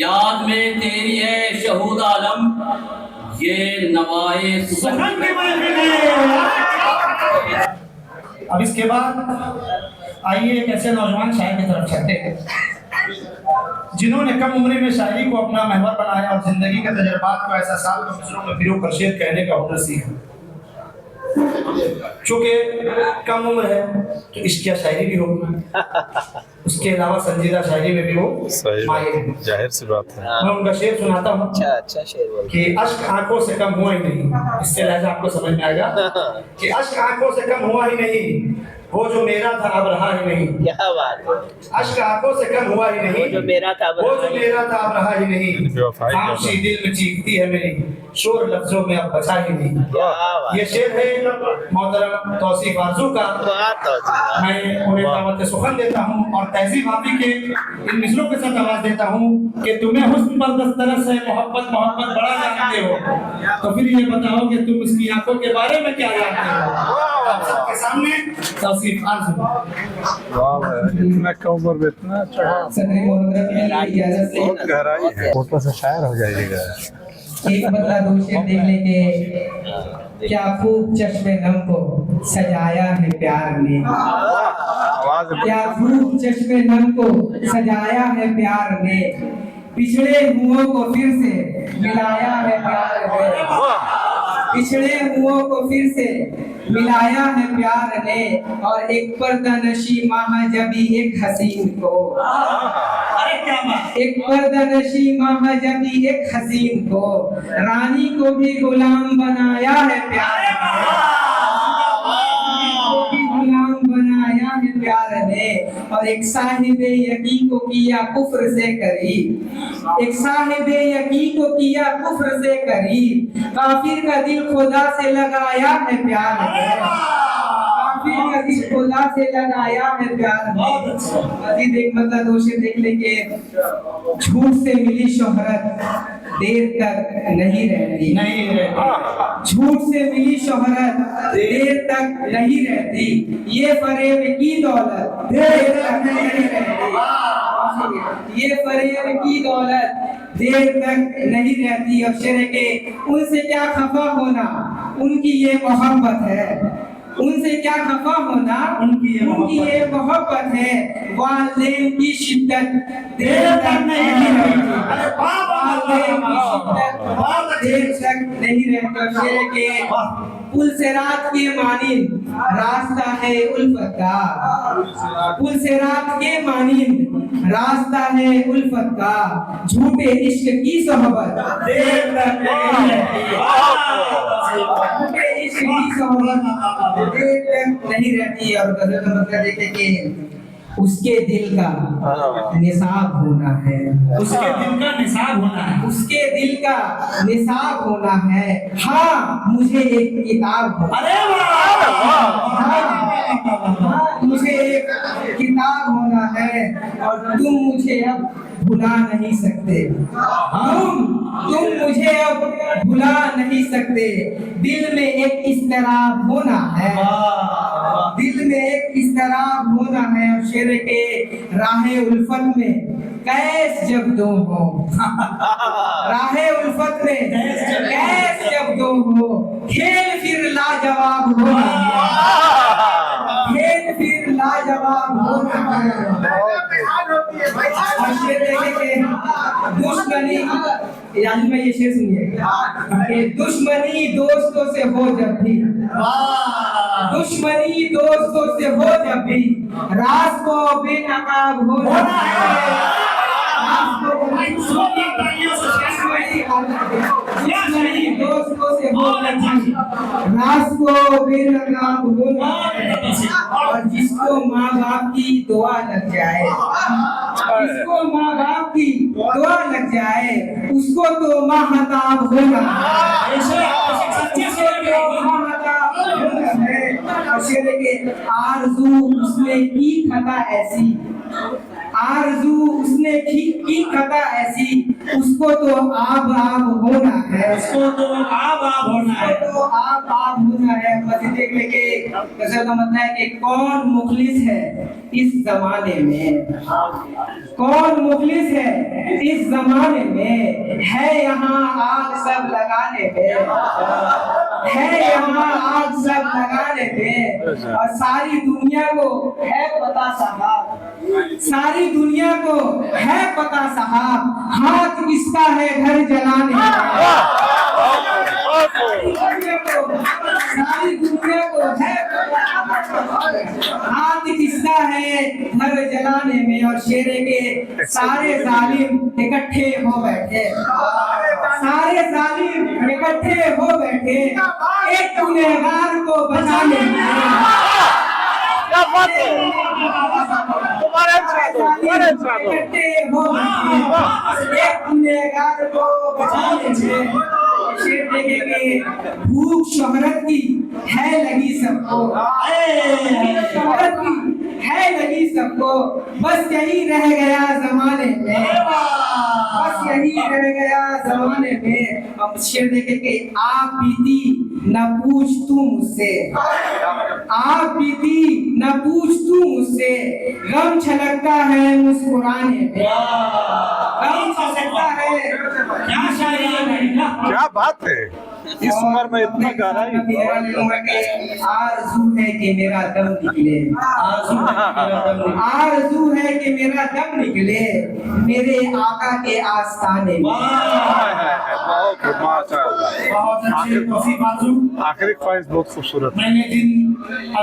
याद में तेरी है शहूद आलम, ये नवाए सुखन की महफिल है। अब इसके बाद आइए एक ऐसे नौजवान शायर की तरफ चलते हैं जिन्होंने कम उम्र में शायरी को अपना महवर बनाया और जिंदगी के तजुर्बात को एहसासात को मिसरों में पिरो कर शेर कहने का हुनर सीखा। चूंकि कम उम्र है तो इश्किया शायरी भी होगी, उसके अलावा संजीदा शायरी में भी वो माहिर है। जाहिर सी बात है। मैं उनका शेर सुनाता हूँ। अच्छा शेर कि अश्क आंखों से कम हुआ ही नहीं, इससे लहजा आपको समझ में आएगा कि अश्क आंखों से कम हुआ ही नहीं, वो जो मेरा था अब रहा ही नहीं। क्या बात है। अश्क आंखों से कम हुआ ही नहीं, वो जो मेरा था वो जो मेरा था अब रहा ही नहीं। खामोशी दिल में चीखती है मेरी, शोर लफ्जों में अब बचा ही नहीं। ये शेर है मोहतरम तौसीफ आरजू का। मैं उन्हें दावत सुखन देता हूँ और तहजीब हाफी के इन मिसरों के साथ आवाज देता हूँ कि तुम्हें हुस्न पर दस्तरस है, मोहब्बत मोहब्बत बड़ा जानते हो, तो फिर ये बताओ कि तुम इसकी आंखों के बारे में क्या जानते हो। आप सबके सामने तौसीफ आरजू। वाह, इतना कम उम्र में इतना चढ़ा, बहुत गहराई है। फोटो से शायर हो जाइएगा। एक बदला दो शेर देख लेंगे। क्या खूब चश्मे नम को सजाया है प्यार ने, क्या खूब चश्मे नम को सजाया है प्यार ने, पिछड़े हुओं को फिर से मिलाया है प्यार ने, पिछड़े हुओं को फिर से मिलाया है प्यार ने, और एक पर्दानशी महाजबी एक हसीन को, एक पर्दानशी महाजबी एक हसीन को, रानी को भी गुलाम बनाया है प्यार ने, को भी गुलाम बनाया है प्यार ने, और एक साहिबे यकी को किया कुफ्र से करीब, एक साहिबे यकी को किया कुफ्र से करीब, काफिर का दिल खुदा से लगाया है प्यार ने, काफिर का दिल खुदा से लगाया है प्यार ने। अजीज एक मतलब दो शेर देख लेंगे। झूठ से मिली शोहरत देर तक नहीं रहती, नहीं रहती, झूठ से मिली शोहरत देर तक नहीं रहती, ये फरेब की दौलत देर तक नहीं रहती, ये फरेब की दौलत देर तक नहीं रहती। और शेर के उनसे क्या खफा होना, उनकी ये मोहब्बत है, उनसे क्या खफा होना, उनकी ये मोहब्बत है, वालिदैन की शिद्दत देर तक नहीं रहती, वालिदैन की शिद्दत देर तक नहीं रहती। शेर के पुल से रात के मानिंद रास्ता है उल्फत का, पुल से रात के मानिंद रास्ता है उल्फत का, झूठे इश्क की सोहबत देर तक नहीं रहती, झूठे इश्क की सोहबत देर तक नहीं रहती। और गजल का मतलब देखे कि उसके दिल का निसाब होना है, उसके दिल का निसाब होना है, उसके दिल का निसाब होना है, हाँ मुझे एक किताब हो, अरे हाँ मुझे एक किताब होना है, और तुम मुझे अब भुला नहीं सकते, तुम मुझे अब भुला नहीं सकते, दिल में एक इस्तराब होना है, दिल में एक इस्तराब होना है। और शेर के राहे उल्फत में कैस जब दो हो, राहे उल्फत में कैस जब दो हो, खेल फिर लाजवाब होना है, खेल फिर लाजवाब होना है। और शेर देखेंगे दुश्मनी, यानी मैं ये शेर सुनिए, दुश्मनी दोस्तों से हो जब भी, दुश्मनी दोस्तों से हो जब भी, राज को बेनकाब होना है, दुश्मनी दोस्तों से हो जब भी, राज को बेनकाब होना है, और जिसको माँ बाप की दुआ लग जाए, जिसको माँ बाप की दुआ लग जाए, उसको तो महताब होना है, शेर के आरज़ू उसने की खता ऐसी, आरज़ू उसने की खता ऐसी, उसको तो आब होना है, उसको तो आब होना है, उसको तो आब होना है। मत देख लेके गजल का मतलब है कि कौन मुखलिस है इस जमाने में, कौन मुखलिस है इस जमाने में, है यहाँ आग सब लगाने में, है यहाँ आग सब लगाने में। और सारी दुनिया को है पता साहब, सारी दुनिया को है पता साहब, हाथ किसका है घर जलाने में। सारी दुनिया को है हाथ किसका है घर जलाने में। और शेरे के सारे जालिम इकट्ठे हो बैठे, सारे जालिम इकट्ठे हो बैठे एक गुनहगार को बचाने में। इकट्ठे हो बैठे एक गुनहगार को बचाने में। शेर देखेंगे भूख शोहरत की है लगी सबको, शोहरत की है लगी सबको, बस यही रह गया जमाने में, बस यही रह गया जमाने में। अब शेर देखेंगे आप बीती न पूछ तू मुझसे, आप बीती न पूछ तू मुझसे, गम छलकता है मुस्कुराने में, गम छलकता है। क्या शायरी है भाई ना। क्या बात है, इस उम्र में इतना गा रहा है। आरज़ू है कि मेरा दम निकले, आरज़ू है कि मेरा दम निकले मेरे आका के आस्ताने में। बहुत माशाअल्लाह, बहुत अच्छे तौसीफ आरज़ू। आखिरी ख्वाहिश बहुत खूबसूरत। मैंने जिन